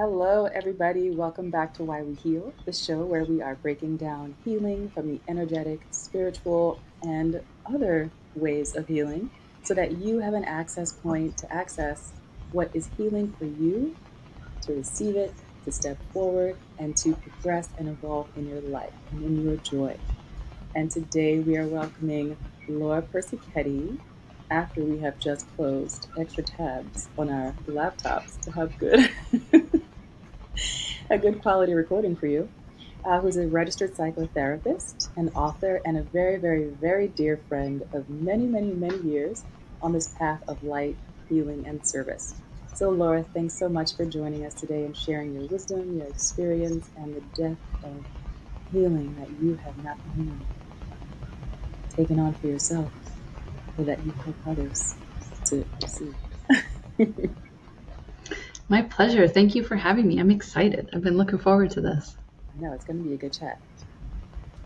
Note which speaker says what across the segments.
Speaker 1: Hello, everybody. Welcome back to Why We Heal, the show where we are breaking down healing from the energetic, spiritual, and other ways of healing so that you have an access point to access what is healing for you, to receive it, to step forward, and to progress and evolve in your life and in your joy. And today we are welcoming Laura Persichetti after we have just closed extra tabs on our laptops to have good a good quality recording for you, who's a registered psychotherapist, an author, and a very, very, very dear friend of many, many, many years on this path of light, healing, and service. So, Laura, thanks so much for joining us today and sharing your wisdom, your experience, and the depth of healing that you have not only taken on for yourself, but that you help others to receive.
Speaker 2: My pleasure. Thank you for having me. I'm excited. I've been looking forward to this.
Speaker 1: I know it's going to be a good chat.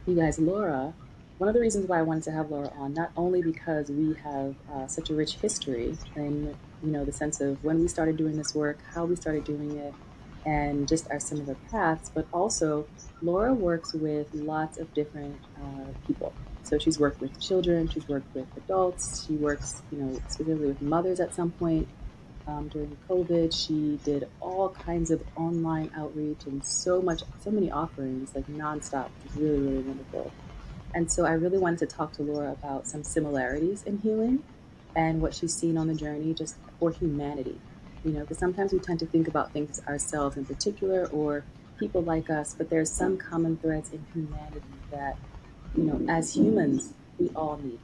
Speaker 1: You guys, Laura, one of the reasons why I wanted to have Laura on, not only because we have such a rich history in, the sense of when we started doing this work, how we started doing it, and just our similar paths, but also Laura works with lots of different people. So she's worked with children, she's worked with adults, she works, specifically with mothers at some point. During COVID, she did all kinds of online outreach and so many offerings, like nonstop, which is really, really wonderful. And so I really wanted to talk to Laura about some similarities in healing and what she's seen on the journey just for humanity. Because sometimes we tend to think about things ourselves in particular or people like us, but there's some common threads in humanity that, as humans, we all need.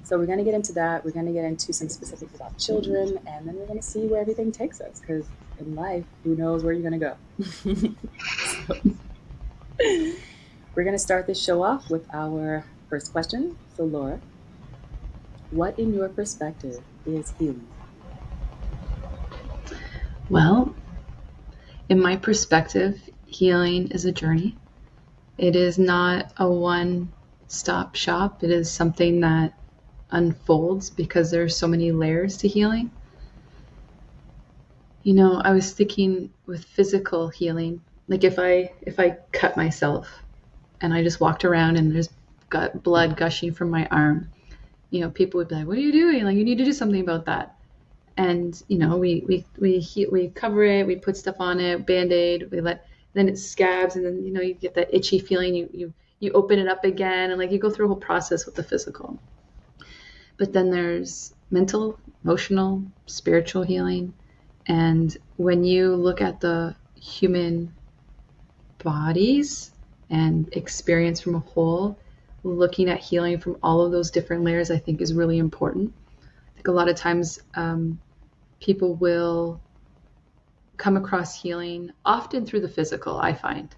Speaker 1: So we're going to get into that. We're going to get into some specifics about children, and then we're going to see where everything takes us. Because in life, who knows where you're going to go? So we're going to start this show off with our first question. So, Laura, what in your perspective is healing?
Speaker 2: Well, in my perspective, healing is a journey. It is not a one stop shop. It is something that unfolds because there are so many layers to healing. I was thinking with physical healing, like if I cut myself and I just walked around and there's got blood gushing from my arm, people would be like, "What are you doing? Like, you need to do something about that." And we cover it, we put stuff on it, band-aid, then it scabs, and then you get that itchy feeling. You open it up again, and like you go through a whole process with the physical. But then there's mental, emotional, spiritual healing. And when you look at the human bodies and experience from a whole, looking at healing from all of those different layers, I think is really important. I think a lot of times people will come across healing often through the physical, I find.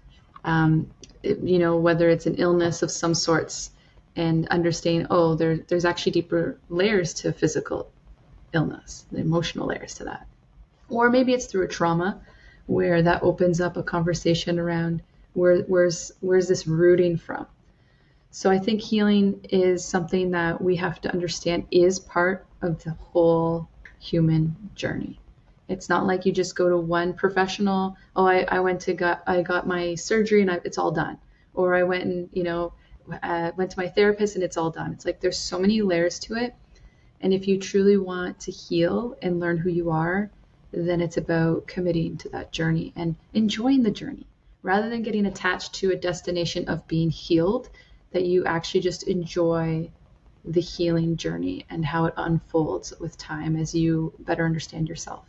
Speaker 2: Whether it's an illness of some sorts, and understanding, there's actually deeper layers to physical illness, the emotional layers to that. Or maybe it's through a trauma where that opens up a conversation around where's this rooting from. So I think healing is something that we have to understand is part of the whole human journey. It's not like you just go to one professional. Oh, I got my surgery and it's all done. Or I went and went to my therapist and it's all done. It's like there's so many layers to it. And if you truly want to heal and learn who you are, then it's about committing to that journey and enjoying the journey rather than getting attached to a destination of being healed, that you actually just enjoy the healing journey and how it unfolds with time as you better understand yourself.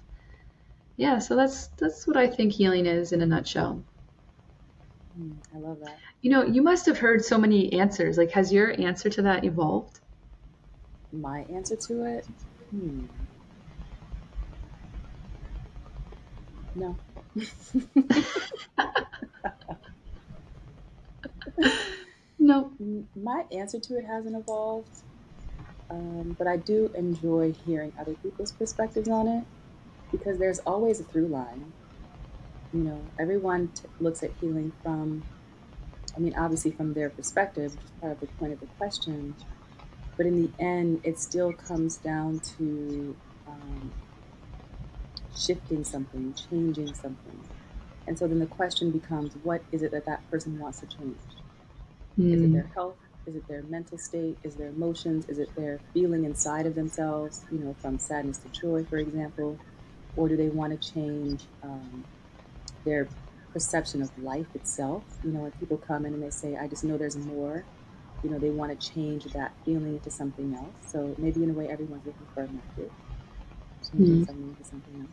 Speaker 2: Yeah, so that's what I think healing is in a nutshell.
Speaker 1: I love that.
Speaker 2: You must have heard so many answers. Like, has your answer to that evolved?
Speaker 1: My answer to it? No.
Speaker 2: No.
Speaker 1: My answer to it hasn't evolved, but I do enjoy hearing other people's perspectives on it because there's always a through line. Everyone looks at healing from, I mean, obviously from their perspective, which is part of the point of the question. But in the end, it still comes down to shifting something, changing something. And so then the question becomes, what is it that that person wants to change? Is it
Speaker 2: Mm.
Speaker 1: their health? Is it their mental state? Is it their emotions? Is it their feeling inside of themselves, from sadness to joy, for example? Or do they want to change their perception of life itself? When people come in and they say, I just know there's more, they want to change that feeling into something else. So maybe in a way, everyone's looking for a method, changing
Speaker 2: Mm.
Speaker 1: something into something else.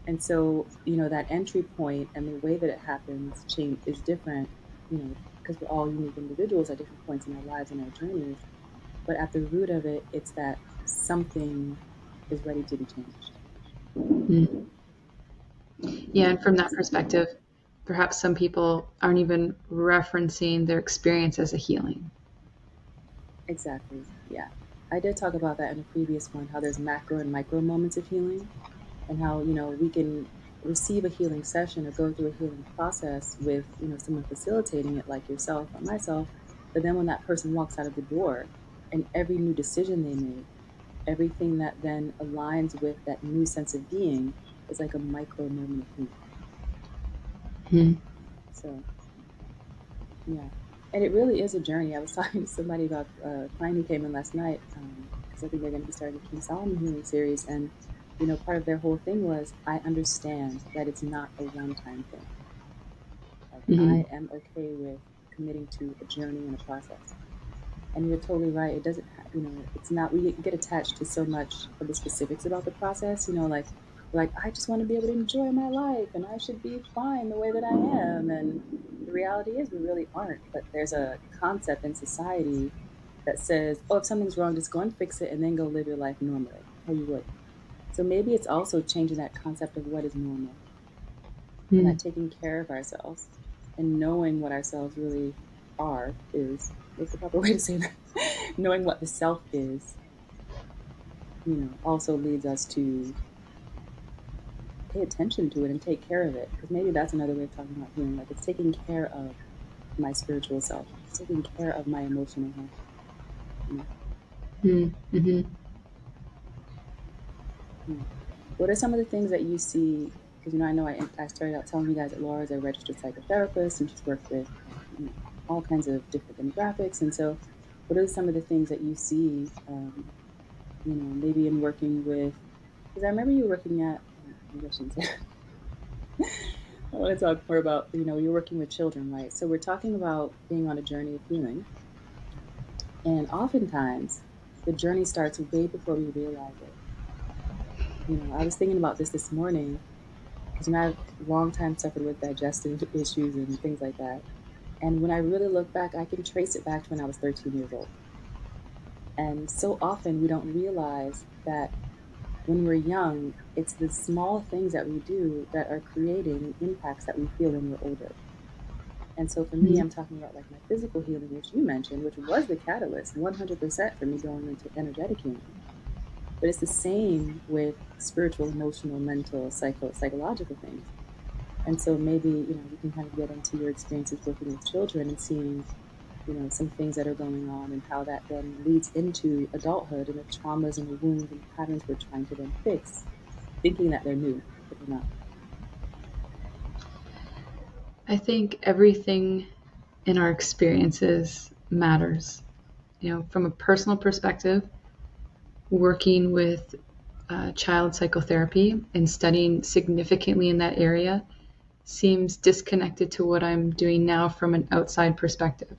Speaker 1: And so, that entry point and the way that it happens change is different, because we're all unique individuals at different points in our lives and our journeys. But at the root of it, it's that something is ready to be changed.
Speaker 2: Mm. Yeah, and from that
Speaker 1: So,
Speaker 2: perspective, perhaps some people aren't even referencing their experience as a healing.
Speaker 1: exactly. Yeah. I did talk about that in a previous one, how there's macro and micro moments of healing, and how, we can receive a healing session or go through a healing process with, someone facilitating it like yourself or myself. But then when that person walks out of the door and every new decision they make, everything that then aligns with that new sense of being is like a micro moment of healing.
Speaker 2: Mm.
Speaker 1: So, yeah. And it really is a journey. I was talking to somebody about a client who came in last night, because I think they're going to be starting the King Solomon healing series. And, part of their whole thing was, I understand that it's not a one time thing. Like,
Speaker 2: Mm.
Speaker 1: I am okay with committing to a journey and a process. And you're totally right. It doesn't, it's not, we get attached to so much of the specifics about the process, like, I just want to be able to enjoy my life and I should be fine the way that I am. And the reality is, we really aren't. But there's a concept in society that says, oh, if something's wrong, just go and fix it and then go live your life normally, how you would. So maybe it's also changing that concept of what is normal, and
Speaker 2: Mm.
Speaker 1: that taking care of ourselves and knowing what ourselves really are is what's the proper way to say that? Knowing what the self is, also leads us to pay attention to it and take care of it. Because maybe that's another way of talking about healing. Like, it's taking care of my spiritual self. It's taking care of my emotional health. You know?
Speaker 2: Mm. Mm.
Speaker 1: Yeah. What are some of the things that you see? Because I started out telling you guys that Laura is a registered psychotherapist and she's worked with all kinds of different demographics. And so, what are some of the things that you see? Maybe in working with, because I remember you working at. Maybe I shouldn't say. I want to talk more about, you're working with children, right? So we're talking about being on a journey of healing, and oftentimes the journey starts way before we realize it. I was thinking about this morning because I've long time suffered with digestive issues and things like that. And when I really look back, I can trace it back to when I was 13 years old. And so often we don't realize that when we're young, it's the small things that we do that are creating impacts that we feel when we're older. And so for me,
Speaker 2: Mm.
Speaker 1: I'm talking about like my physical healing, which you mentioned, which was the catalyst 100% for me going into energetic healing. But it's the same with spiritual, emotional, mental, psychological things. And so maybe, we can kind of get into your experiences working with children and seeing, some things that are going on and how that then leads into adulthood and the traumas and the wounds and the patterns we're trying to then fix, thinking that they're new, but they're not.
Speaker 2: I think everything in our experiences matters. From a personal perspective, working with child psychotherapy and studying significantly in that area seems disconnected to what I'm doing now from an outside perspective.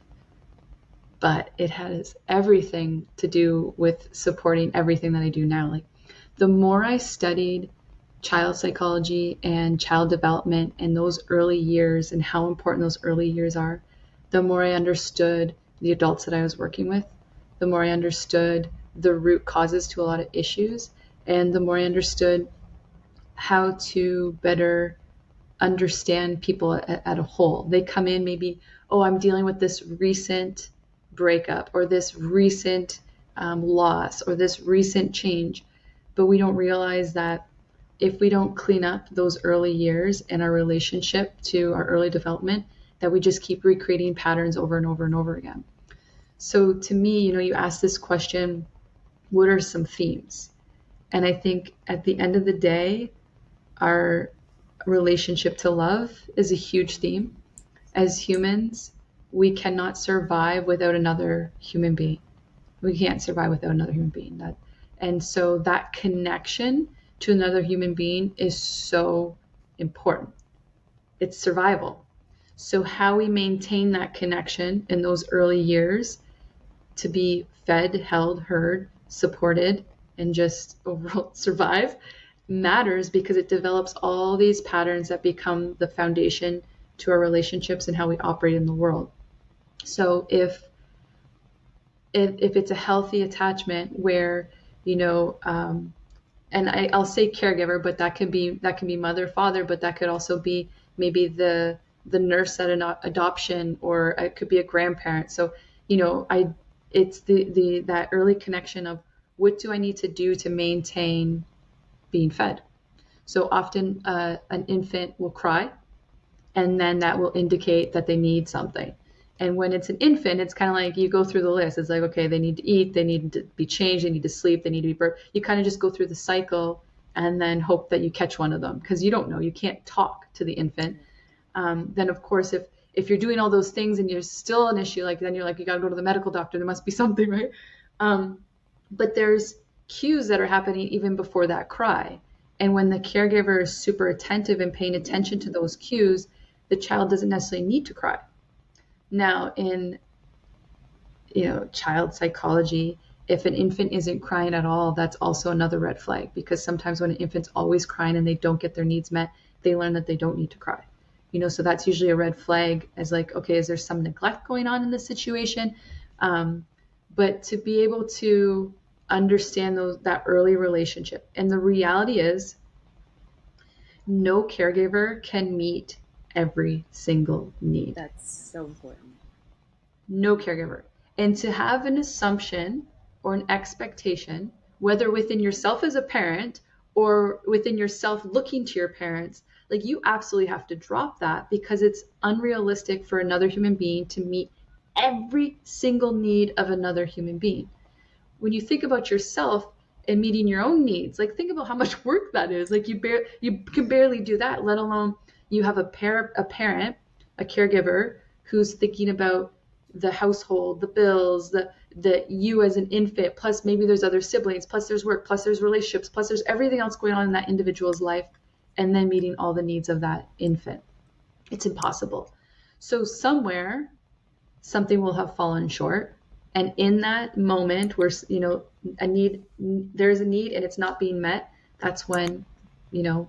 Speaker 2: But it has everything to do with supporting everything that I do now. Like, the more I studied child psychology and child development and those early years and how important those early years are, the more I understood the adults that I was working with, the more I understood the root causes to a lot of issues, and the more I understood how to better understand people at a whole. They come in maybe, oh, I'm dealing with this recent breakup or this recent loss or this recent change. But we don't realize that if we don't clean up those early years and our relationship to our early development, that we just keep recreating patterns over and over and over again. So to me, you ask this question, what are some themes? And I think at the end of the day, our relationship to love is a huge theme. As humans, we cannot survive without another human being. We can't survive without another human being. And so that connection to another human being is so important. It's survival. So how we maintain that connection in those early years to be fed, held, heard, supported, and just overall survive matters, because it develops all these patterns that become the foundation to our relationships and how we operate in the world. So if it's a healthy attachment where, and I'll say caregiver, but that can be mother, father, but that could also be maybe the nurse at an adoption, or it could be a grandparent. So, it's that early connection of what do I need to do to maintain being fed. So often an infant will cry, and then that will indicate that they need something. And when it's an infant, it's kind of like you go through the list. It's like, okay, they need to eat, they need to be changed, they need to sleep, they need to be burped. You kind of just go through the cycle and then hope that you catch one of them, because you don't know. You can't talk to the infant. Then, of course, if you're doing all those things and you're still an issue, like then you're like, you got to go to the medical doctor. There must be something, right? But there's cues that are happening even before that cry. And when the caregiver is super attentive and paying attention to those cues, the child doesn't necessarily need to cry. Now, in child psychology, if an infant isn't crying at all, that's also another red flag, because sometimes when an infant's always crying and they don't get their needs met, they learn that they don't need to cry. So that's usually a red flag, as like, okay, is there some neglect going on in this situation? But to be able to understand that early relationship, and the reality is, no caregiver can meet every single need.
Speaker 1: That's so important.
Speaker 2: No caregiver. And to have an assumption or an expectation, whether within yourself as a parent or within yourself looking to your parents, like, you absolutely have to drop that, because it's unrealistic for another human being to meet every single need of another human being. When you think about yourself and meeting your own needs, like, think about how much work that is. Like, you can barely do that, let alone you have a parent, a caregiver who's thinking about the household, the bills, the you as an infant, plus maybe there's other siblings, plus there's work, plus there's relationships, plus there's everything else going on in that individual's life, and then meeting all the needs of that infant. It's impossible. So somewhere something will have fallen short. And in that moment where, there's a need and it's not being met, that's when,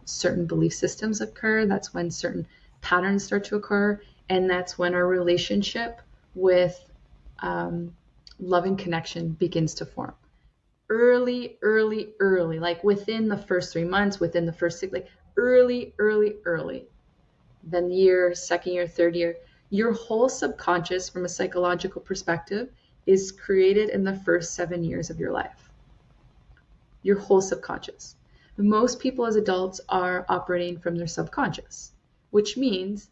Speaker 2: certain belief systems occur. That's when certain patterns start to occur. And that's when our relationship with loving connection begins to form. Early, like within the first 3 months, within the first 6, like early. Then year, second year, third year, your whole subconscious from a psychological perspective is created in the first 7 years of your life. Your whole subconscious. Most people as adults are operating from their subconscious, which means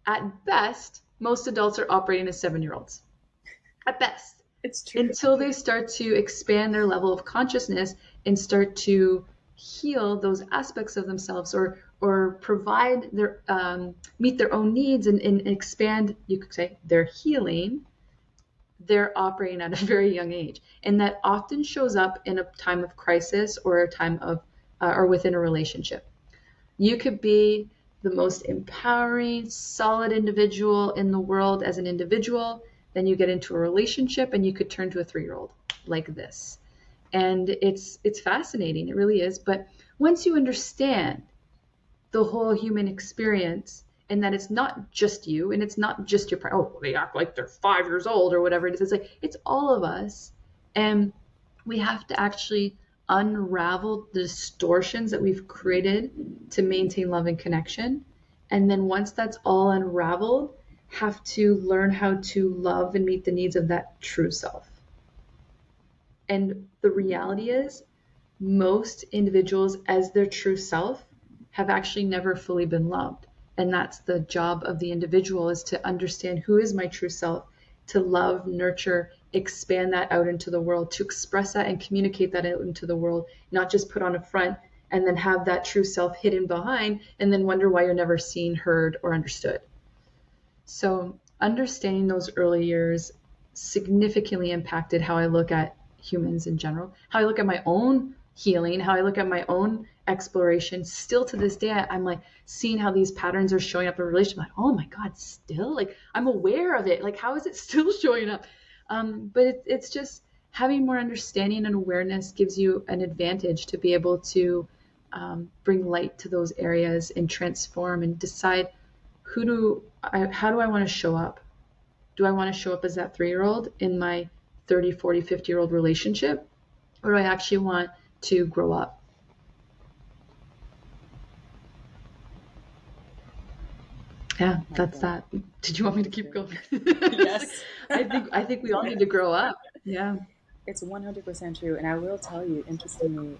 Speaker 2: at best, most adults are operating as 7-year-olds. At best.
Speaker 1: It's true.
Speaker 2: Until they start to expand their level of consciousness and start to heal those aspects of themselves, or provide their meet their own needs and expand, you could say, their healing. They're operating at a very young age, and that often shows up in a time of crisis or a time of or within a relationship. You could be the most empowering, solid individual in the world as an individual, then you get into a relationship and you could turn to a 3-year-old like this. And it's fascinating, it really is. But once you understand the whole human experience, and that it's not just you, and it's not just your parents, oh, they act like they're 5 years old or whatever it is. It's like, it's all of us. And we have to actually unravel the distortions that we've created to maintain love and connection. And then once that's all unraveled, have to learn how to love and meet the needs of that true self. And the reality is, most individuals as their true self have actually never fully been loved. And that's the job of the individual, is to understand, who is my true self, to love, nurture, expand that out into the world, to express that and communicate that out into the world, not just put on a front and then have that true self hidden behind, and then wonder why you're never seen, heard, or understood. So understanding those early years significantly impacted how I look at humans in general, how I look at my own healing, how I look at my own exploration. Still to this day, I'm like seeing how these patterns are showing up in relation. Like, oh my God, still, like I'm aware of it. Like, how is it still showing up? But it's just having more understanding and awareness gives you an advantage to be able to bring light to those areas and transform and decide how do I want to show up? Do I want to show up as that 3-year-old in my 30, 40, 50-year-old relationship? Or do I actually want to grow up? Yeah, that's that. Did you want me to keep going?
Speaker 1: Yes.
Speaker 2: I think we all need to grow up. Yeah.
Speaker 1: It's 100% true. And I will tell you, interestingly,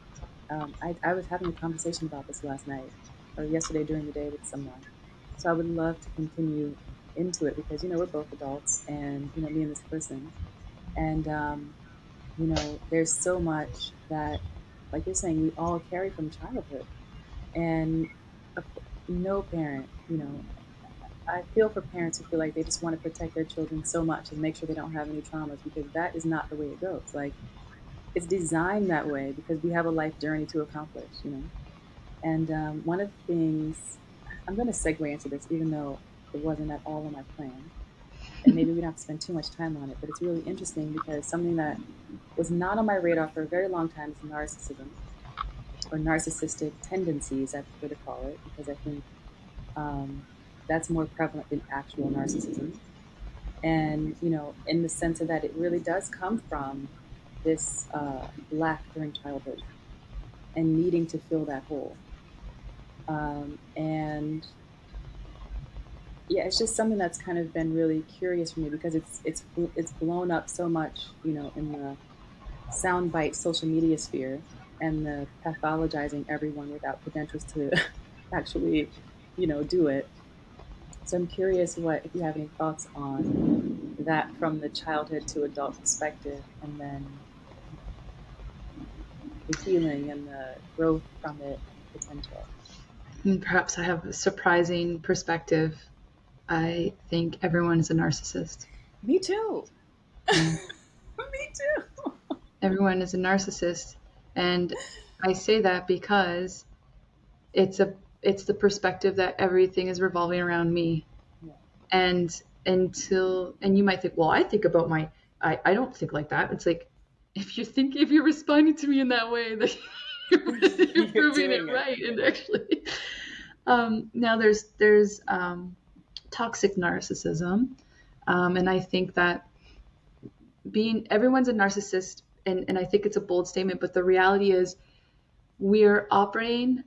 Speaker 1: I was having a conversation about this last night or yesterday during the day with someone. So I would love to continue into it because, we're both adults and, me and this person. And, there's so much that, like you're saying, we all carry from childhood. And no parent, I feel for parents who feel like they just want to protect their children so much and make sure they don't have any traumas because that is not the way it goes. Like, it's designed that way because we have a life journey to accomplish. And one of the things, I'm going to segue into this, even though it wasn't at all on my plan, and maybe we don't have to spend too much time on it, but it's really interesting because something that was not on my radar for a very long time is narcissism or narcissistic tendencies, I prefer to call it, because I think that's more prevalent than actual narcissism. And, in the sense of that, it really does come from this lack during childhood and needing to fill that hole. And yeah, it's just something that's kind of been really curious for me because it's blown up so much, in the soundbite social media sphere and the pathologizing everyone without credentials to actually, do it. So I'm curious what if you have any thoughts on that from the childhood to adult perspective, and then the healing and the growth from it potential.
Speaker 2: And perhaps I have a surprising perspective. I think everyone is a narcissist.
Speaker 1: Me too.
Speaker 2: Yeah.
Speaker 1: Me too.
Speaker 2: Everyone is a narcissist. And I say that because it's the perspective that everything is revolving around me.
Speaker 1: Yeah.
Speaker 2: And and you might think, well, I think about I don't think like that. It's like if you're responding to me in that way, then you're
Speaker 1: You're
Speaker 2: proving it
Speaker 1: doing it.
Speaker 2: right. And actually, now there's toxic narcissism, and I think that everyone's a narcissist, and I think it's a bold statement, but the reality is we are operating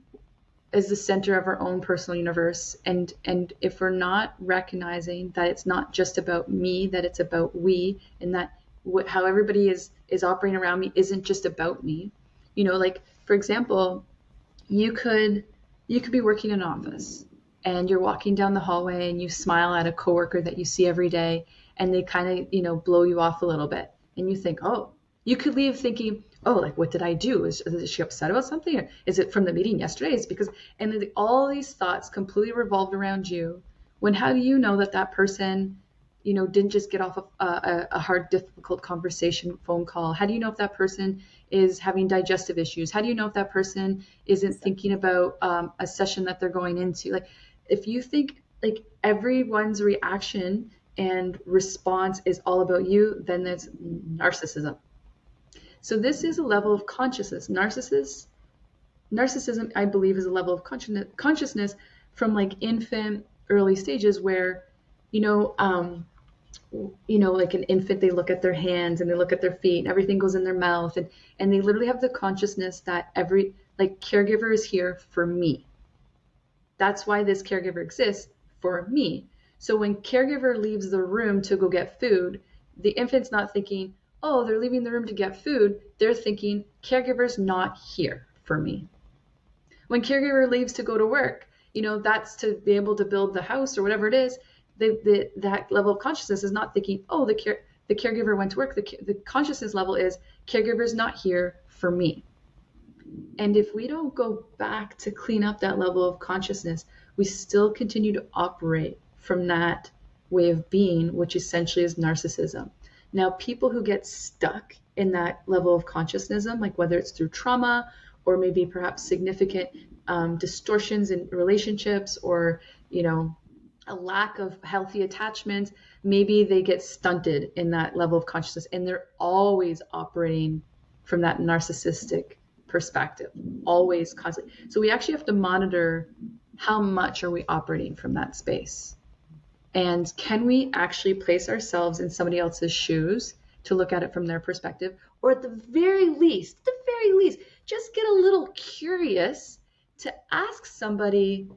Speaker 2: as the center of our own personal universe, and if we're not recognizing that it's not just about me, that it's about we, and that how everybody is operating around me isn't just about me. Like for example, you could be working in an office and you're walking down the hallway and you smile at a coworker that you see every day, and they kind of blow you off a little bit, and you think, oh, you could leave thinking, oh, like what did I do? Is she upset about something? Or is it from the meeting yesterday? It's because, and then all these thoughts completely revolved around you. When how do you know that that person didn't just get off a hard, difficult conversation phone call? How do you know if that person is having digestive issues? How do you know if that person isn't thinking about a session that they're going into? Like, if you think like everyone's reaction and response is all about you, then that's narcissism. So this is a level of consciousness. Narcissism, I believe, is a level of consciousness from like infant early stages where, like an infant, they look at their hands and they look at their feet and everything goes in their mouth, and they literally have the consciousness that every like caregiver is here for me. That's why this caregiver exists, for me. So when caregiver leaves the room to go get food, the infant's not thinking, oh, they're leaving the room to get food. They're thinking, caregiver's not here for me. When caregiver leaves to go to work, that's to be able to build the house or whatever it is. That level of consciousness is not thinking, oh, the caregiver went to work. The consciousness level is caregiver's not here for me. And if we don't go back to clean up that level of consciousness, we still continue to operate from that way of being, which essentially is narcissism. Now, people who get stuck in that level of consciousness, like whether it's through trauma or maybe perhaps significant distortions in relationships, or, a lack of healthy attachment, maybe they get stunted in that level of consciousness and they're always operating from that narcissistic perspective, always constantly. So we actually have to monitor how much are we operating from that space. And can we actually place ourselves in somebody else's shoes to look at it from their perspective? Or at the very least, just get a little curious to ask somebody,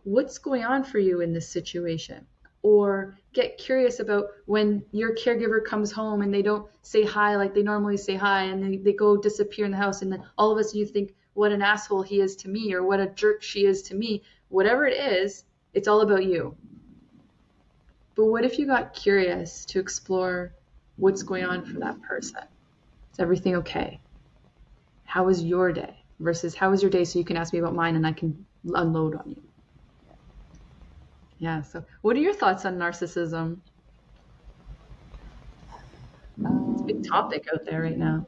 Speaker 2: what's going on for you in this situation? Or get curious about when your caregiver comes home and they don't say hi like they normally say hi, and they go disappear in the house, and then all of a sudden you think, what an asshole he is to me, or what a jerk she is to me. Whatever it is, it's all about you. But what if you got curious to explore what's going on for that person? Is everything okay? How was your day? Versus how was your day so you can ask me about mine and I can unload on you. Yeah. So what are your thoughts on narcissism? It's a big topic out there right now.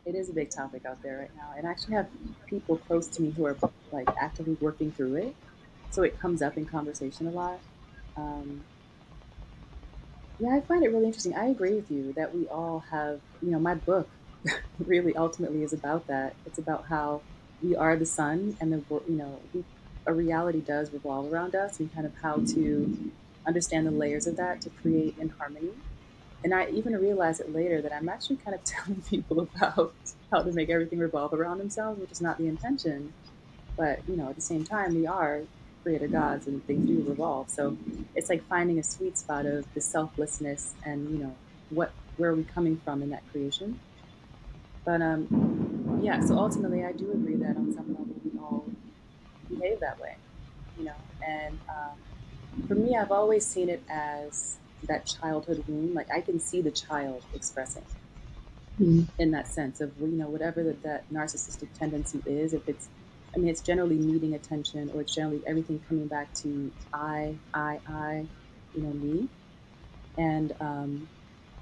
Speaker 1: It is a big topic out there right now. And I actually have people close to me who are like actively working through it. So it comes up in conversation a lot. Um, yeah, I find it really interesting. I agree with you that we all have, my book really ultimately is about that. It's about how we are the sun, and a reality does revolve around us, and kind of how to understand the layers of that to create in harmony. And I even realized it later that I'm actually kind of telling people about how to make everything revolve around themselves, which is not the intention. But, at the same time, we are creator gods and things do revolve. So it's like finding a sweet spot of the selflessness and, where are we coming from in that creation. But yeah, so ultimately, I do agree that on some level we all behave that way, And for me, I've always seen it as that childhood wound. Like I can see the child expressing
Speaker 2: Mm-hmm.
Speaker 1: in that sense of whatever that narcissistic tendency is. If it's, I mean, it's generally needing attention, or it's generally everything coming back to I, me. And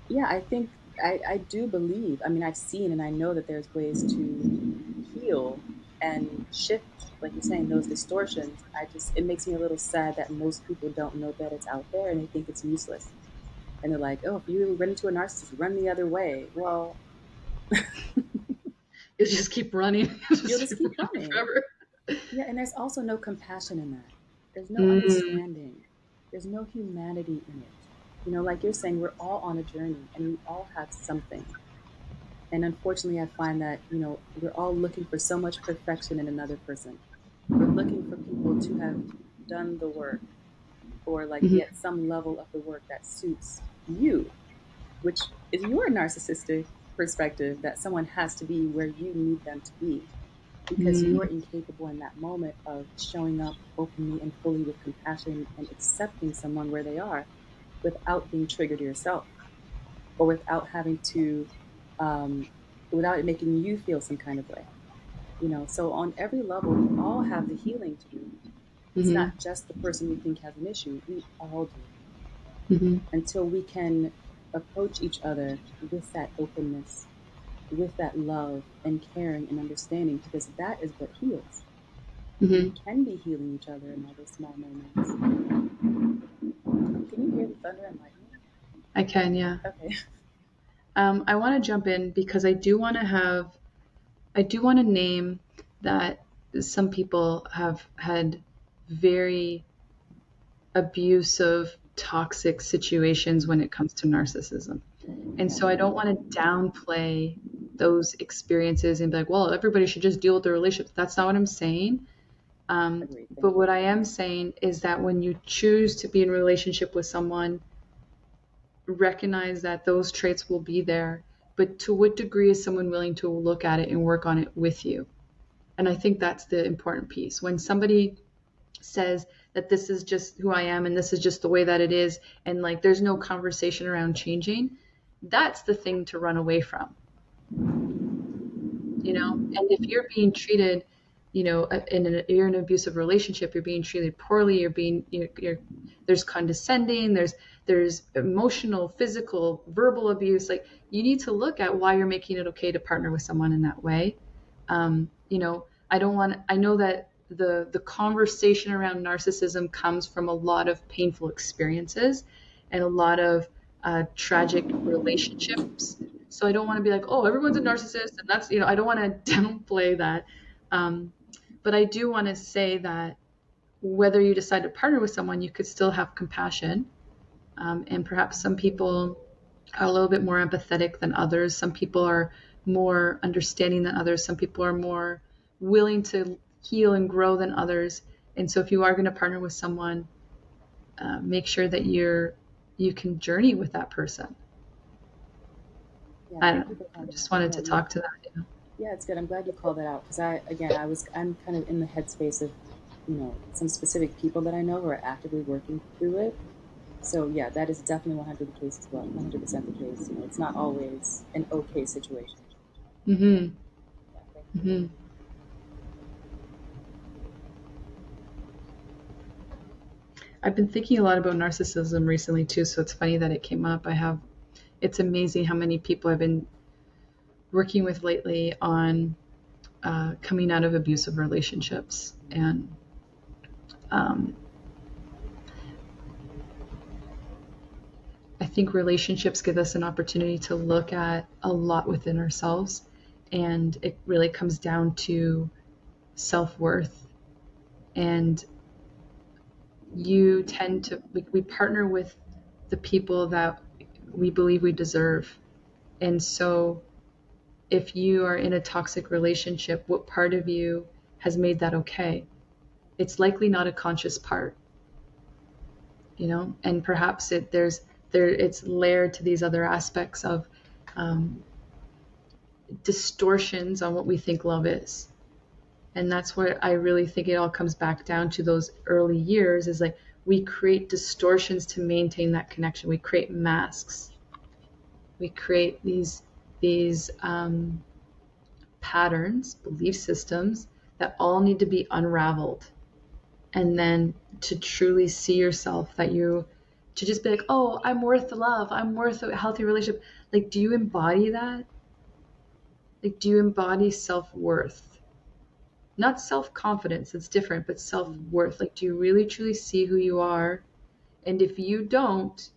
Speaker 1: yeah, I think I do believe. I mean, I've seen and I know that there's ways to heal and shift, like you're saying, those distortions. It makes me a little sad that most people don't know that it's out there and they think it's useless. And they're like, oh, if you run into a narcissist, run the other way. Well,
Speaker 2: You'll just keep running.
Speaker 1: you'll just keep running.
Speaker 2: Forever.
Speaker 1: Yeah, and there's also no compassion in that. There's no
Speaker 2: Mm-hmm.
Speaker 1: understanding. There's no humanity in it. Like you're saying, we're all on a journey and we all have something. And unfortunately, I find that, we're all looking for so much perfection in another person. We're looking for people to have done the work, or like be
Speaker 2: Mm-hmm.
Speaker 1: at some level of the work that suits you, which is your narcissistic perspective that someone has to be where you need them to be, because you're
Speaker 2: Mm-hmm.
Speaker 1: incapable in that moment of showing up openly and fully with compassion and accepting someone where they are without being triggered yourself, or without having to, um, without it making you feel some kind of way. So on every level, we all have the healing to do. It's
Speaker 2: Mm-hmm.
Speaker 1: not just the person we think has an issue. We all do.
Speaker 2: Mm-hmm.
Speaker 1: Until we can approach each other with that openness, with that love and caring and understanding, because that is what heals. We
Speaker 2: Mm-hmm.
Speaker 1: can be healing each other in all those small moments. Can you hear the thunder and lightning?
Speaker 2: I can, yeah.
Speaker 1: Okay.
Speaker 2: I want to jump in because I do want to name that some people have had very abusive, toxic situations when it comes to narcissism. And
Speaker 1: Yeah.
Speaker 2: so I don't want to downplay those experiences and be like, well, everybody should just deal with their relationships. That's not what I'm saying.
Speaker 1: Agreed.
Speaker 2: But
Speaker 1: Thank you.
Speaker 2: what I am saying is that when you choose to be in a relationship with someone, recognize that those traits will be there. But to what degree is someone willing to look at it and work on it with you? And I think that's the important piece. When somebody says that this is just who I am and this is just the way that it is, and like there's no conversation around changing, that's the thing to run away from. And if you're being treated, you're in an abusive relationship, you're being treated poorly, there's condescending, there's emotional, physical, verbal abuse. Like, you need to look at why you're making it okay to partner with someone in that way. I know that the conversation around narcissism comes from a lot of painful experiences and a lot of tragic relationships. So I don't want to be like, oh, everyone's a narcissist, and that's, I don't want to downplay that. Um, but I do want to say that whether you decide to partner with someone, you could still have compassion. And perhaps some people are a little bit more empathetic than others. Some people are more understanding than others. Some people are more willing to heal and grow than others. And so if you are going to partner with someone, make sure that you can journey with that person.
Speaker 1: Yeah,
Speaker 2: I
Speaker 1: thank
Speaker 2: don't
Speaker 1: you
Speaker 2: know.
Speaker 1: for
Speaker 2: I
Speaker 1: calling that
Speaker 2: just
Speaker 1: out.
Speaker 2: wanted
Speaker 1: No,
Speaker 2: to
Speaker 1: you,
Speaker 2: talk to that.
Speaker 1: yeah, it's good. I'm glad you called that out because I'm kind of in the headspace of, some specific people that I know who are actively working through it. So yeah, that is definitely 100 the case as well. 100% the case. It's not always an okay situation.
Speaker 2: Mm-hmm.
Speaker 1: Yeah, thank you.
Speaker 2: Mm-hmm. I've been thinking a lot about narcissism recently too, so it's funny that it came up. It's amazing how many people I've been working with lately on coming out of abusive relationships. And um, I think relationships give us an opportunity to look at a lot within ourselves. And it really comes down to self worth. And we partner with the people that we believe we deserve. And so if you are in a toxic relationship, what part of you has made that okay? It's likely not a conscious part, and perhaps it's layered to these other aspects of um, distortions on what we think love is. And that's where I really think it all comes back down to those early years, is like we create distortions to maintain that connection. We create masks. We create these patterns, belief systems that all need to be unraveled. And then to truly see yourself, to just be like, oh, I'm worth the love. I'm worth a healthy relationship. Like, do you embody that? Like, do you embody self-worth? Not self-confidence, it's different, but self-worth. Like, do you really truly see who you are? And if you don't,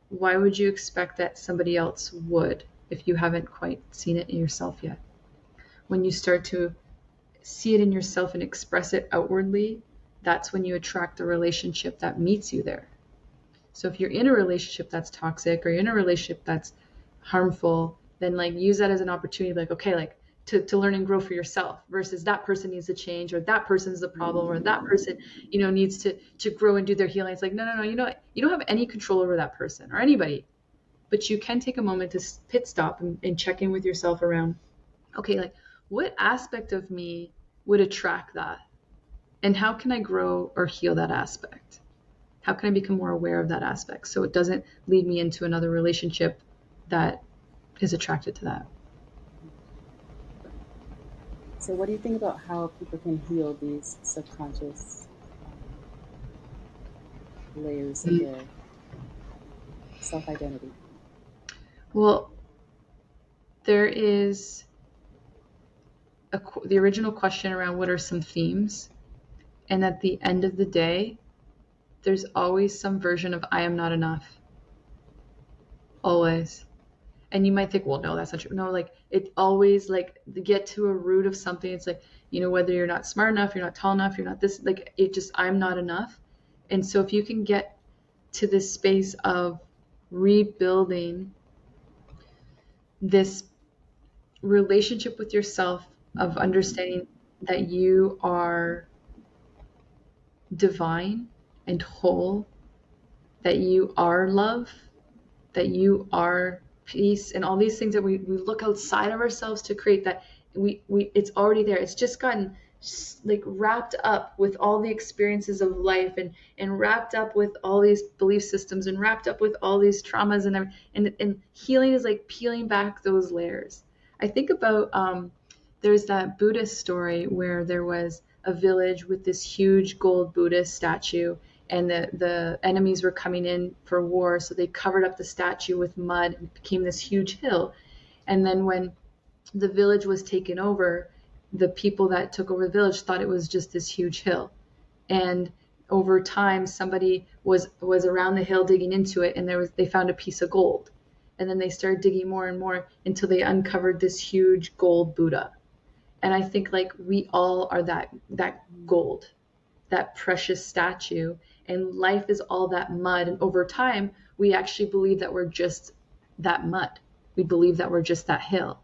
Speaker 2: why would you expect that somebody else would if you haven't quite seen it in yourself yet? When you start to see it in yourself and express it outwardly, that's when you attract the relationship that meets you there. So if you're in a relationship that's toxic or you're in a relationship that's harmful, then like use that as an opportunity, like, okay, like to learn and grow for yourself versus that person needs to change or that person's the problem or that person, needs to grow and do their healing. It's like, no, no, no, you don't have any control over that person or anybody, but you can take a moment to pit stop and check in with yourself around, okay, like what aspect of me would attract that? And how can I grow or heal that aspect? How can I become more aware of that aspect so it doesn't lead me into another relationship that is attracted to that?
Speaker 1: So what do you think about how people can heal these subconscious layers of
Speaker 2: Mm.
Speaker 1: their self-identity?
Speaker 2: Well, there is the original question around what are some themes. And at the end of the day, there's always some version of I am not enough. Always. And you might think, well, no, that's not true. No, like it always like to get to a root of something. It's like, whether you're not smart enough, you're not tall enough, you're not this, like it just, I'm not enough. And so if you can get to this space of rebuilding this relationship with yourself, of understanding that you are divine and whole, that you are love, that you are peace, and all these things that we look outside of ourselves to create, that we it's already there. It's just gotten like wrapped up with all the experiences of life, and wrapped up with all these belief systems, and wrapped up with all these traumas, and healing is like peeling back those layers. I think about there's that Buddhist story where there was a village with this huge gold Buddhist statue, and the enemies were coming in for war, so they covered up the statue with mud and it became this huge hill. And then when the village was taken over, the people that took over the village thought it was just this huge hill. And over time, somebody was around the hill digging into it, and they found a piece of gold. And then they started digging more and more until they uncovered this huge gold Buddha. And I think like we all are that gold, that precious statue, and life is all that mud. And over time, we actually believe that we're just that mud. We believe that we're just that hill.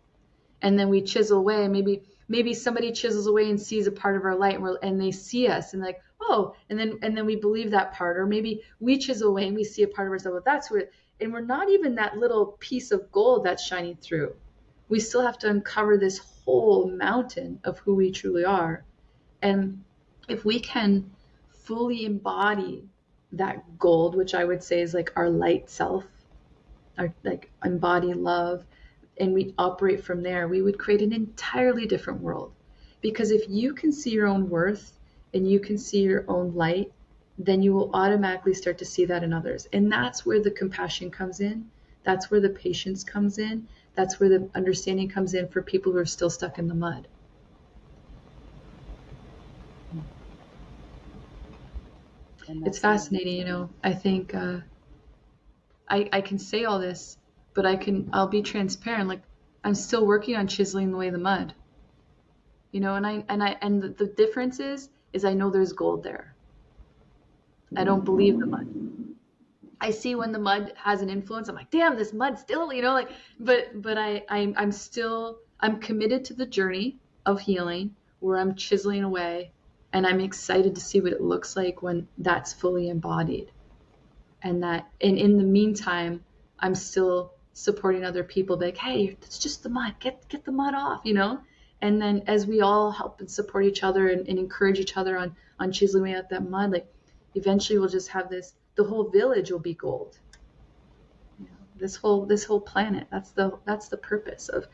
Speaker 2: And then we chisel away. Maybe somebody chisels away and sees a part of our light, and they see us and like, oh, and then we believe that part. Or maybe we chisel away and we see a part of ourselves. Well, that's where, and we're not even that little piece of gold that's shining through. We still have to uncover this whole mountain of who we truly are. And if we can fully embody that gold, which I would say is like our light self, our like embody love, and we operate from there, we would create an entirely different world. Because if you can see your own worth and you can see your own light, then you will automatically start to see that in others. And that's where the compassion comes in. That's where the patience comes in. That's where the understanding comes in for people who are still stuck in the mud. It's fascinating, you know. I think I can say all this, but I'll be transparent. Like I'm still working on chiseling away the mud. You know, and the difference is I know there's gold there. I don't believe the mud. I see when the mud has an influence. I'm like, damn, this mud still, you know, like, but I'm committed to the journey of healing where I'm chiseling away, and I'm excited to see what it looks like when that's fully embodied. And in the meantime, I'm still supporting other people, like, hey, it's just the mud, get the mud off, you know? And then as we all help and support each other and encourage each other on chiseling out that mud, like eventually we'll just have the whole village will be gold. You know, this whole planet, that's the purpose of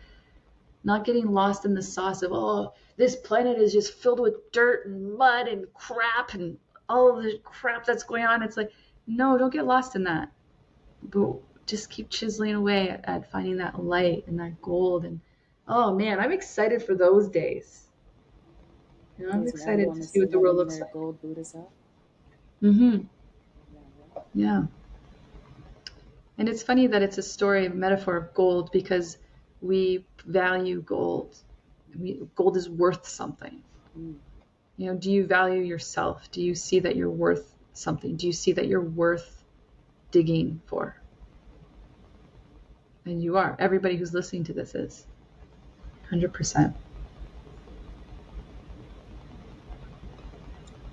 Speaker 2: not getting lost in the sauce of, oh, this planet is just filled with dirt and mud and crap and all of the crap that's going on. It's like, no, don't get lost in that. But just keep chiseling away at finding that light and that gold. And oh man, I'm excited for those days. You know, I'm excited to see what the world looks like.
Speaker 1: Gold Buddhas up.
Speaker 2: Mm-hmm. Yeah. And it's funny that it's a story, a metaphor of gold, because we value gold. Gold is worth something. You know, do you value yourself? Do you see that you're worth something? Do you see that you're worth digging for? And you are. Everybody who's listening to this is. 100%.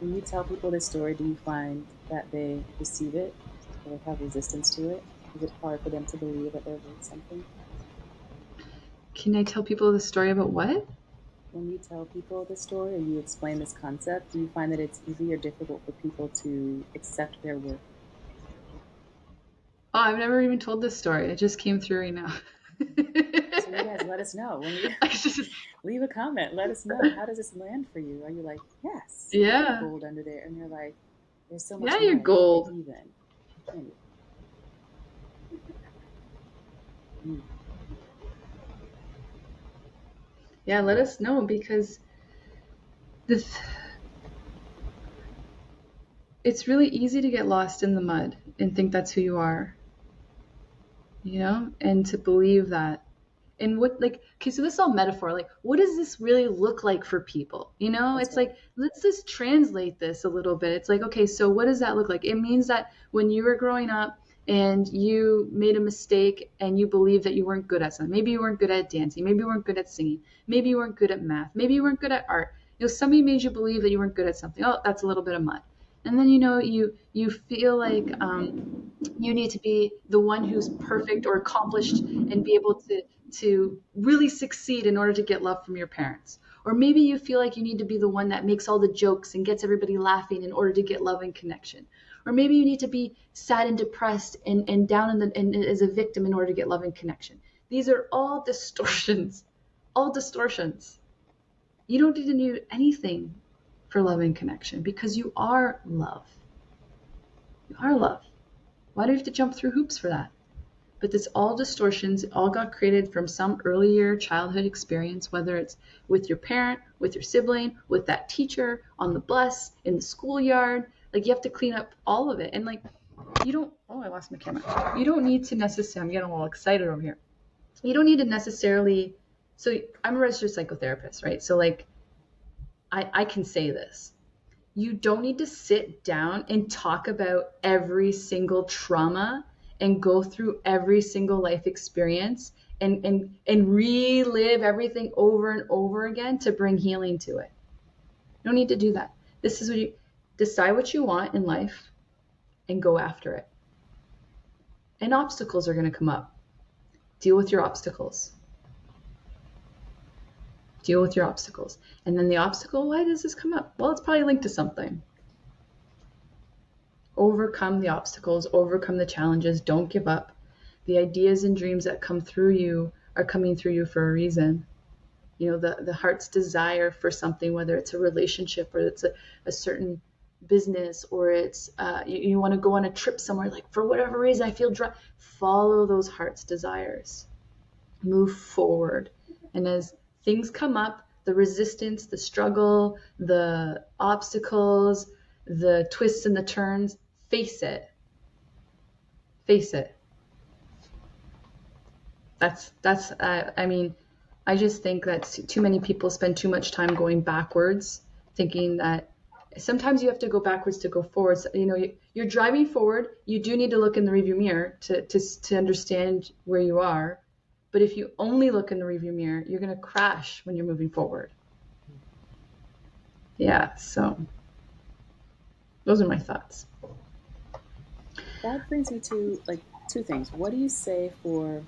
Speaker 1: When you tell people this story, do you find that they receive it or have resistance to it? Is it hard for them to believe that they're worth something?
Speaker 2: Can I tell people the story about what?
Speaker 1: When you tell people this story or you explain this concept, do you find that it's easy or difficult for people to accept their worth?
Speaker 2: Oh, I've never even told this story. It just came through right now.
Speaker 1: So you guys let us know. When you leave a comment, let us know. How does this land for you? Are you like, yes,
Speaker 2: yeah,
Speaker 1: gold under there? And you're like, there's so much.
Speaker 2: Yeah, you're gold.
Speaker 1: Even.
Speaker 2: Yeah, let us know, because it's really easy to get lost in the mud and think that's who you are, you know, and to believe that. And what, like, okay, so this is all metaphor. Like, what does this really look like for people? You know, it's like, let's just translate this a little bit. It's like, okay, so what does that look like? It means that when you were growing up and you made a mistake and you believed that you weren't good at something, maybe you weren't good at dancing, maybe you weren't good at singing, maybe you weren't good at math, maybe you weren't good at art. You know, somebody made you believe that you weren't good at something. Oh, that's a little bit of mud. And then, you know, you feel like you need to be the one who's perfect or accomplished and be able to really succeed in order to get love from your parents. Or maybe you feel like you need to be the one that makes all the jokes and gets everybody laughing in order to get love and connection. Or maybe you need to be sad and depressed and down and as a victim in order to get love and connection. These are all distortions. All distortions. You don't need to do anything for love and connection because you are love. You are love. Why do you have to jump through hoops for that? But it's all distortions. It all got created from some earlier childhood experience, whether it's with your parent, with your sibling, with that teacher, on the bus, in the schoolyard. Like, you have to clean up all of it. And like, you don't, oh, I lost my camera. You don't need to necessarily, I'm getting all excited over here. You don't need to necessarily, so I'm a registered psychotherapist, right? So like, I can say this. You don't need to sit down and talk about every single trauma and go through every single life experience and relive everything over and over again to bring healing to it. You don't need to do that. This is what you decide what you want in life and go after it. And obstacles are going to come up. Deal with your obstacles. Deal with your obstacles. And then the obstacle, why does this come up? Well, it's probably linked to something. Overcome the obstacles, overcome the challenges, don't give up. The ideas and dreams that come through you are coming through you for a reason. You know, the heart's desire for something, whether it's a relationship or it's a certain business or it's you want to go on a trip somewhere, like for whatever reason I feel dry. Follow those heart's desires. Move forward. And as things come up, the resistance, the struggle, the obstacles, the twists and the turns, face it. Face it. I mean, I just think that too many people spend too much time going backwards, thinking that sometimes you have to go backwards to go forward. So, you know, you're driving forward. You do need to look in the rearview mirror to understand where you are. But if you only look in the rearview mirror, you're going to crash when you're moving forward. Yeah, so those are my thoughts.
Speaker 1: That brings me to like two things. What do you say for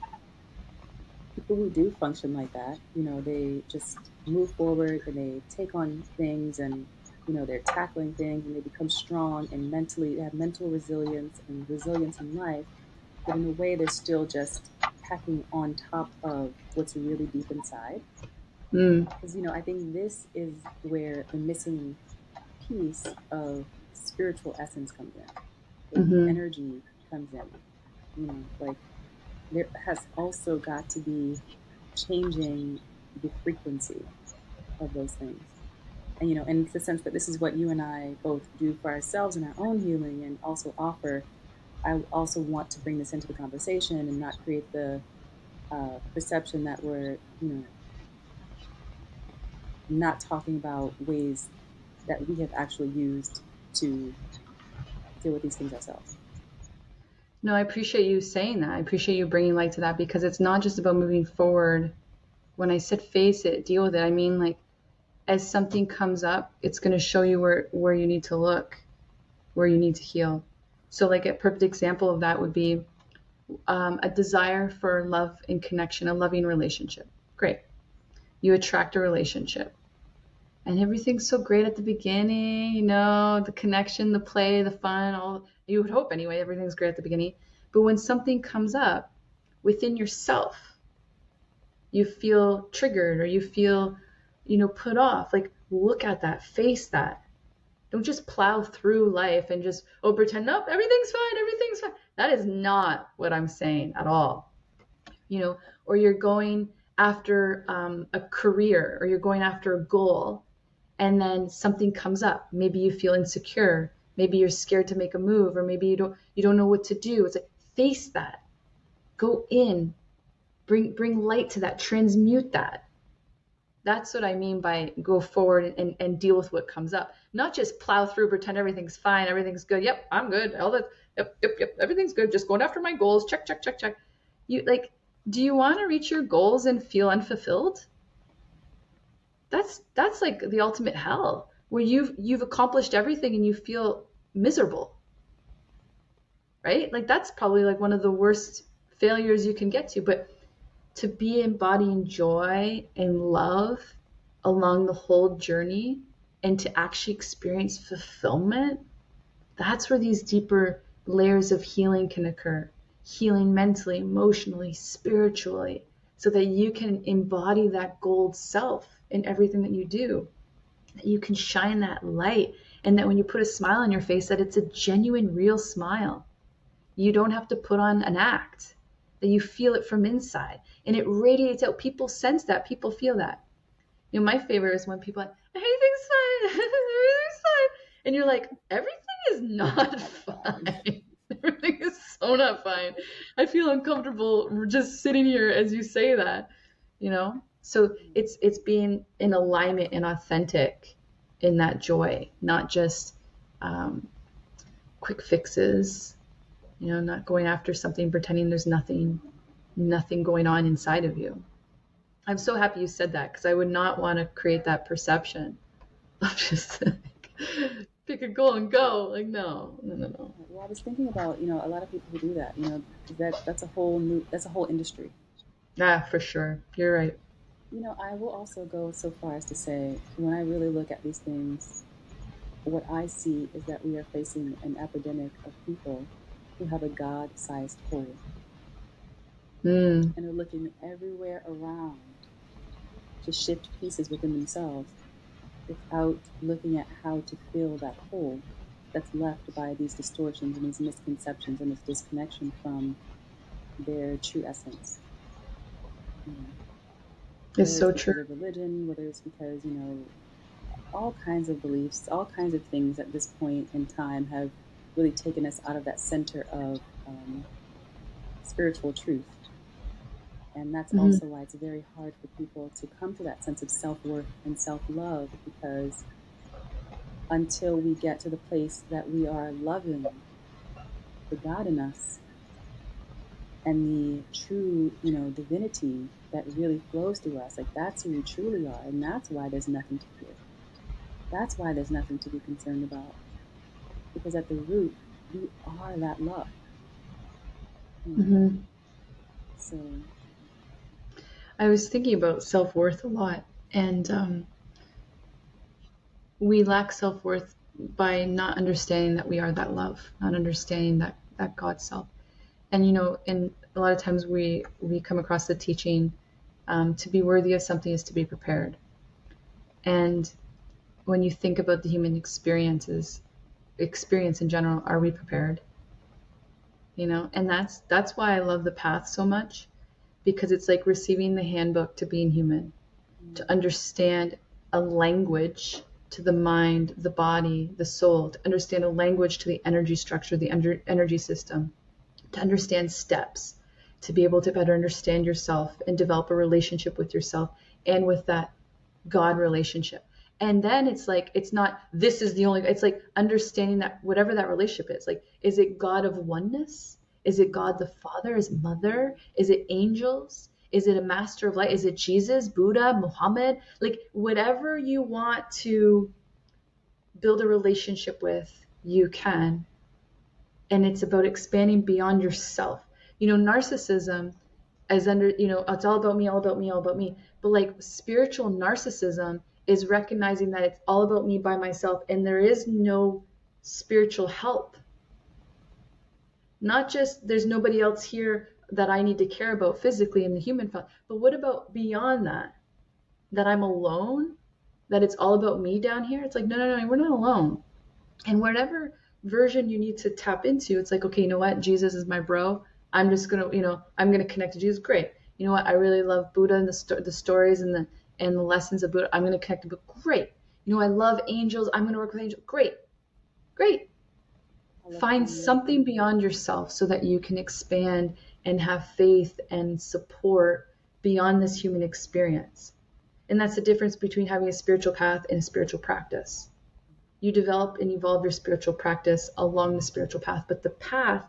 Speaker 1: people who do function like that? You know, they just move forward and they take on things and, you know, they're tackling things and they become strong and mentally, they have mental resilience and resilience in life, but in a way they're still just packing on top of what's really deep inside. Because, you know, I think this is where the missing piece of spiritual essence comes in, like the
Speaker 2: Mm-hmm.
Speaker 1: energy comes in. You know, like there has also got to be changing the frequency of those things. And, you know, in the sense that this is what you and I both do for ourselves in our own healing and also offer. I also want to bring this into the conversation and not create the perception that we're, you know, not talking about ways that we have actually used to deal with these things ourselves.
Speaker 2: No, I appreciate you saying that. I appreciate you bringing light to that because it's not just about moving forward. When I said face it, deal with it, I mean like as something comes up, it's going to show you where you need to look, where you need to heal. So like a perfect example of that would be a desire for love and connection, a loving relationship. Great. You attract a relationship. And everything's so great at the beginning, you know, the connection, the play, the fun, all you would hope anyway, everything's great at the beginning. But when something comes up within yourself, you feel triggered or you feel, you know, put off. Like, look at that, face that. Don't just plow through life and just, oh, pretend, nope, everything's fine, everything's fine. That is not what I'm saying at all. You know, or you're going after a career or you're going after a goal and then something comes up. Maybe you feel insecure. Maybe you're scared to make a move or maybe you don't know what to do. It's like, face that. Go in. Bring light to that. Transmute that. That's what I mean by go forward and deal with what comes up. Not just plow through, pretend everything's fine, everything's good. Yep, I'm good. All that. Yep. Everything's good. Just going after my goals. Check. You like, do you want to reach your goals and feel unfulfilled? That's like the ultimate hell where you've accomplished everything and you feel miserable. Right? Like that's probably like one of the worst failures you can get to, but to be embodying joy and love along the whole journey and to actually experience fulfillment, that's where these deeper layers of healing can occur. Healing mentally, emotionally, spiritually, so that you can embody that gold self in everything that you do, that you can shine that light, and that when you put a smile on your face, that it's a genuine, real smile. You don't have to put on an act, that you feel it from inside and it radiates out. People sense that, people feel that. You know, my favorite is when people are like, everything's fine, everything's fine. And you're like, everything is not fine. Everything is so not fine. I feel uncomfortable just sitting here as you say that, you know? So it's being in alignment and authentic in that joy, not just quick fixes, you know, not going after something, pretending there's nothing going on inside of you. I'm so happy you said that, because I would not want to create that perception of just like, pick a goal and go. Like, no.
Speaker 1: Well, I was thinking about, a lot of people who do that, 'cause that's a whole industry.
Speaker 2: Ah, for sure. You're right.
Speaker 1: I will also go so far as to say, when I really look at these things, what I see is that we are facing an epidemic of people who have a God-sized hole
Speaker 2: Mm,
Speaker 1: and are looking everywhere around to shift pieces within themselves without looking at how to fill that hole that's left by these distortions and these misconceptions and this disconnection from their true essence. You know,
Speaker 2: it's
Speaker 1: whether it's
Speaker 2: so true.
Speaker 1: because of religion, whether it's because, all kinds of beliefs, all kinds of things at this point in time have really taken us out of that center of spiritual truth. And that's
Speaker 2: Hmm.
Speaker 1: also why it's very hard for people to come to that sense of self worth and self love, because until we get to the place that we are loving the God in us and the true, divinity that really flows through us, like that's who we truly are. And that's why there's nothing to fear. That's why there's nothing to be concerned about. Because at the root, we are that love, you know.
Speaker 2: Hmm.
Speaker 1: So,
Speaker 2: I was thinking about self-worth a lot, and we lack self-worth by not understanding that we are that love, not understanding that God self. And and a lot of times we come across the teaching, to be worthy of something is to be prepared. And when you think about the human experience in general, are we prepared? And that's why I love the path so much, because it's like receiving the handbook to being human, to
Speaker 1: mm,
Speaker 2: understand a language to the mind, the body, the soul, to understand a language to the energy structure, the energy system, to understand steps, to be able to better understand yourself and develop a relationship with yourself and with that God relationship. And then it's like, it's not, this is the only, it's like understanding that whatever that relationship is, like, is it God of oneness? Is it God the Father? Is it Mother? Is it angels? Is it a master of light? Is it Jesus, Buddha, Muhammad? Like, whatever you want to build a relationship with, you can. And it's about expanding beyond yourself. Narcissism as under, it's all about me, all about me, all about me. But like spiritual narcissism is recognizing that it's all about me by myself and there is no spiritual help. Not just there's nobody else here that I need to care about physically in the human form, but what about beyond that? That I'm alone? That it's all about me down here? It's like, no, no, no, we're not alone. And whatever version you need to tap into, it's like, okay, you know what? Jesus is my bro. I'm just gonna, I'm gonna connect to Jesus. Great. You know what? I really love Buddha and the stories and the lessons of Buddha. I'm gonna connect to Buddha. Great. I love angels. I'm gonna work with angels. Great. Great.
Speaker 1: I love
Speaker 2: Find
Speaker 1: community.
Speaker 2: something beyond yourself so that you can expand and have faith and support beyond this human experience. And that's the difference between having a spiritual path and a spiritual practice. You develop and evolve your spiritual practice along the spiritual path, but the path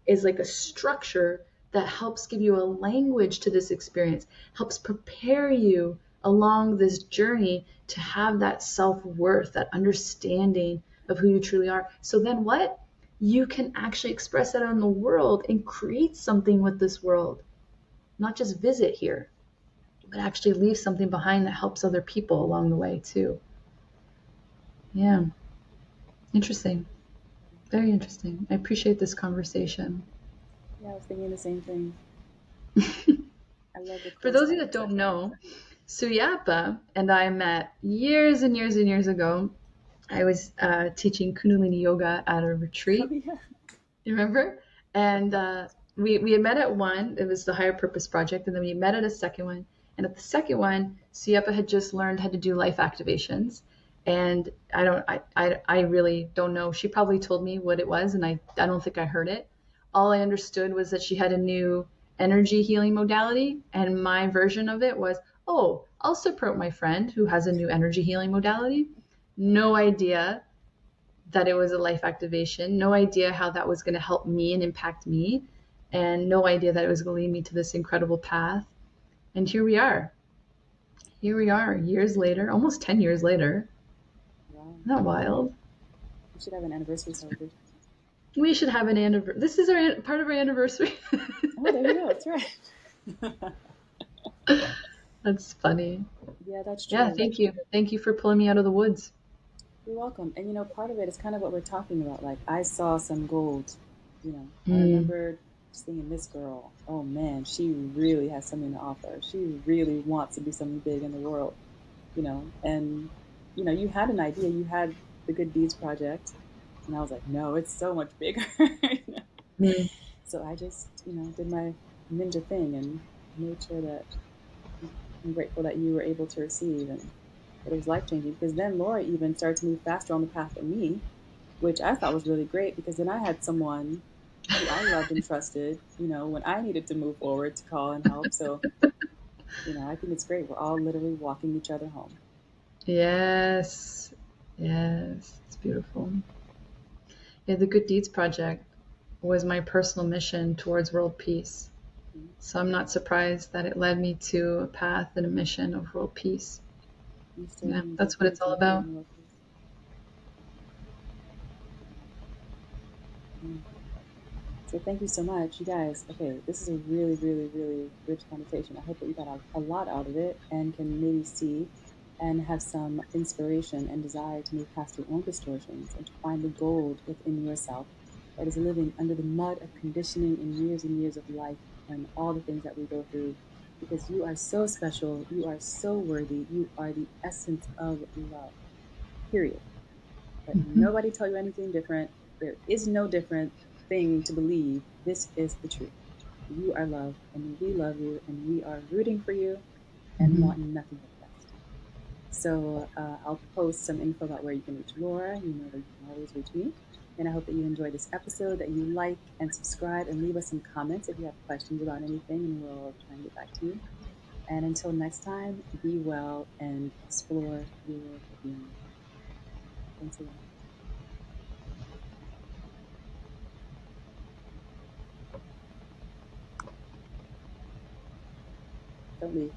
Speaker 2: is like a structure that helps give you a language to this experience, helps prepare you along this journey to have that self-worth, that understanding of who you truly are. So then what? You can actually express that on the world and create something with this world, not just visit here, but actually leave something behind that helps other people along the way too. Yeah, interesting. Very interesting. I appreciate this conversation.
Speaker 1: Yeah, I was thinking the same thing. I love the
Speaker 2: For those of you
Speaker 1: close-minded
Speaker 2: that don't
Speaker 1: self-love.
Speaker 2: know, Suyapa and I met years and years and years ago. I was teaching Kundalini yoga at a
Speaker 1: Oh,
Speaker 2: retreat.
Speaker 1: yeah.
Speaker 2: You remember? And we had met at one. It was the Higher Purpose Project, and then we met at a second one. And at the second one, Suyapa had just learned how to do life activations. And I really don't know. She probably told me what it was, and I don't think I heard it. All I understood was that she had a new energy healing modality, and my version of it was, oh, I'll support my friend who has a new energy healing modality. No idea that it was a life activation, no idea how that was going to help me and impact me, and no idea that it was going to lead me to this incredible path. And here we are. Here we are, years later, almost 10 years later.
Speaker 1: Wow.
Speaker 2: Isn't that wild?
Speaker 1: We should have an anniversary celebration.
Speaker 2: We should have an anniversary. This is our part of our anniversary.
Speaker 1: Oh, there you go. That's right.
Speaker 2: That's funny.
Speaker 1: Yeah, that's
Speaker 2: Yeah,
Speaker 1: true.
Speaker 2: thank you. Thank you for pulling me out of the woods.
Speaker 1: You're welcome. And part of it is kind of what we're talking about. Like, I saw some gold. I
Speaker 2: Mm.
Speaker 1: remember seeing this girl. Oh man, she really has something to offer. She really wants to do something big in the world. And you had an idea. You had the Good Deeds Project, and I was like, no, it's so much bigger.
Speaker 2: Mm.
Speaker 1: So I just, did my ninja thing and made sure that I'm grateful that you were able to receive and that it was life changing. Because then Laura even started to move faster on the path than me, which I thought was really great because then I had someone who I loved and trusted, when I needed to move forward to call and help. So, I think it's great. We're all literally walking each other home.
Speaker 2: Yes. Yes. It's beautiful. Yeah, the Good Deeds Project was my personal mission towards world peace.
Speaker 1: Mhm.
Speaker 2: So I'm not surprised that it led me to a path and a mission of world peace.
Speaker 1: You still
Speaker 2: Yeah,
Speaker 1: doing
Speaker 2: that's
Speaker 1: great
Speaker 2: what it's
Speaker 1: things
Speaker 2: all
Speaker 1: in
Speaker 2: about.
Speaker 1: creating world peace. Mm. So thank you so much, you guys. Okay, this is a really, really, really rich conversation. I hope that you got a lot out of it and can maybe see and have some inspiration and desire to move past your own distortions and to find the gold within yourself that is living under the mud of conditioning and years of life and all the things that we go through. Because you are so special, you are so worthy, you are the essence of love. Period. Let
Speaker 2: Hmm.
Speaker 1: nobody tell you anything different. There is no different thing to believe. This is the truth. You are loved, and we love you, and we are rooting for you and
Speaker 2: Hmm.
Speaker 1: want nothing but the best. So I'll post some info about where you can reach Laura. You know that you can always reach me. And I hope that you enjoy this episode, that you like and subscribe, and leave us some comments if you have questions about anything, and we'll try and get back to you. And until next time, be well and explore your being. Thanks again. Don't leave.